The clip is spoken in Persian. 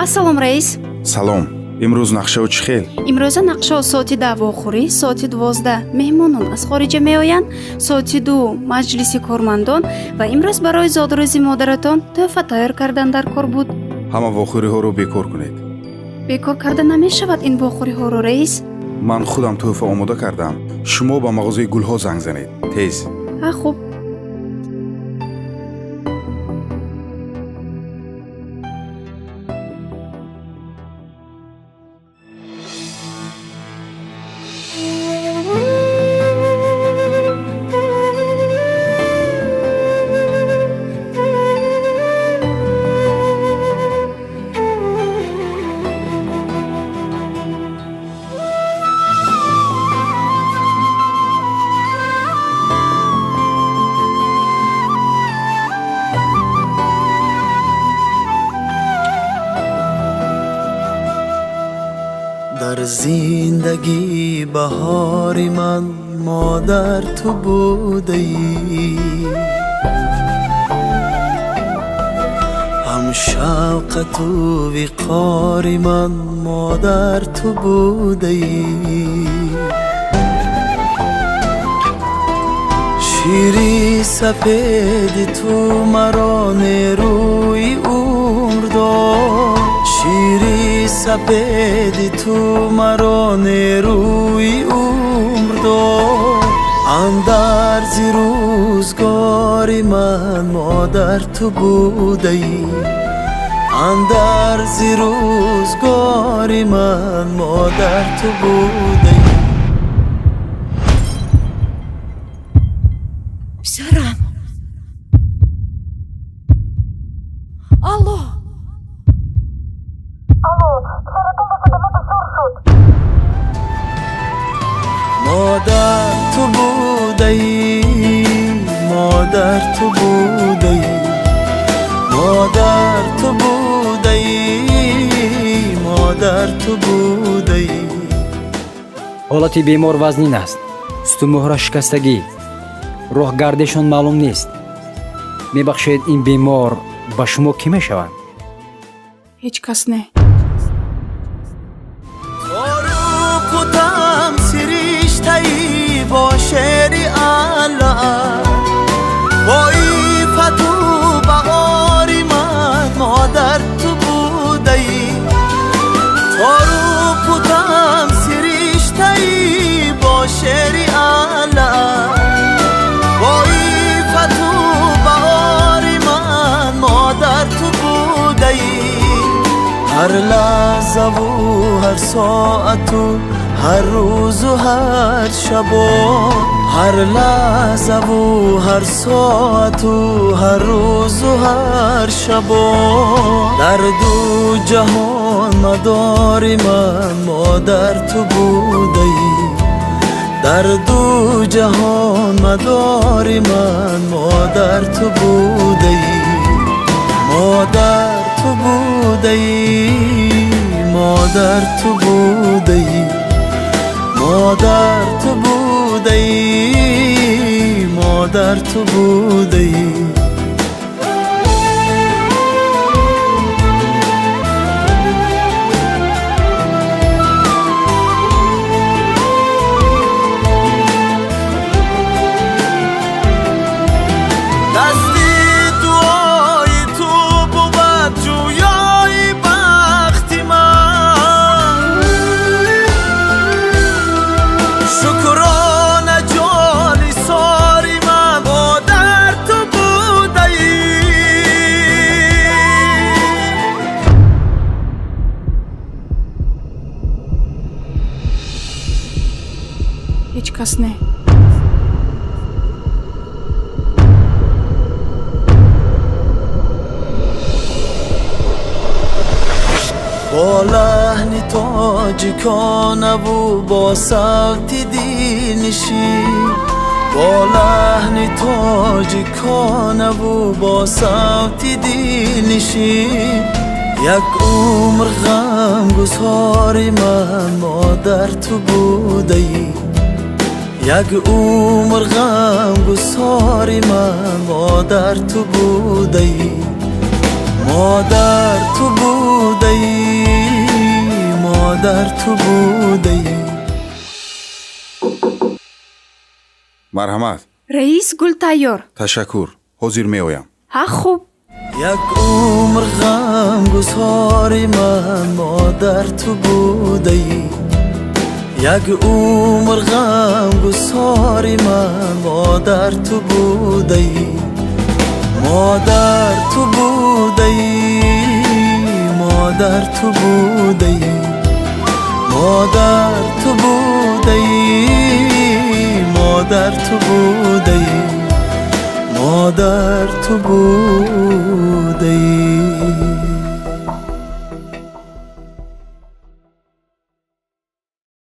Ассалом раис. Салом. Имрӯз нақшаву чӣ хел? Имрӯза нақшао соати 10 хӯрӣ, соати 12 меҳмонон аз хориҷа меоянд, соати 2 маҷлиси кормандон ва имрӯз барои зодрӯзи модаратон тӯҳфа тайёр кардан дар кор буд. Ҳама вохӯриҳоро бекор кунед. Бекор карда намешавад ин вохӯриҳоро раис. Ман худам тӯҳфа омода кардам. Шумо ба мағозаи гулҳо занг занед. Тез. Хуб. در زندگی بهاری من مادر تو بوده ای، هم شوق تو وقار من مادر تو بوده ای، شیری سپید تو مرا نیروی عمر داد، شیری سپید تو مرا نیروی عمر داد، اندرز روزگاری من مادر تو بوده ای، اندرز روزگاری من مادر تو بوده ای. Писарам. Алло. مادر تو بوده ای، مادر تو بوده ای، مادر تو بوده ای، مادر تو بوده ای. ҳолати бемор вазнин аст. стумӯҳра шикастагӣ, роҳгардешон маълум нест. мебахшед, ин бемор ба шумо кӣ мешаванд? Ҳеҷ кас не. کتم سریشتهی با شعر الله، با ایفت و بهاری من مادر تو بوده ای، تارو کتم سریشتهی با شعر الله، با ایفت و بهاری من مادر تو بوده ای، هر لحظه و هر ساعت و هر روز و هر شب و هر لحظه و هر ساعت و هر روز و هر شب و در دو جهان مدار من مادر تو بوده ای، در دو جهان مدار من مادر تو بوده ای، مادر تو بوده ای، مادر تو بوده ای، مادر تو بوده ای، مادر تو بوده ای. Ҳеҷ кас не. با لحن تاجیکانه و با صوت دلنشین، با لحن تاجیکانه و با صوت دلنشین، یک عمر غمگسار من مادر تو بوده ای، یک عمر غمگسار من مادر تو بوده ای، مادر تو بوده ای مادر تو بوده ای. марҳамат. раис гул тайёр. ташаккур. ҳозир меоям. ҳа хуб. یک عمر غم گساری من مادر تو بوده ای. یک عمر غم گساری من مادر تو بوده ای. مادر تو بوده ای. مادر تو بوده ای. مادر تو بوده ای. مادر تو بوده ای. مادر تو بوده ای.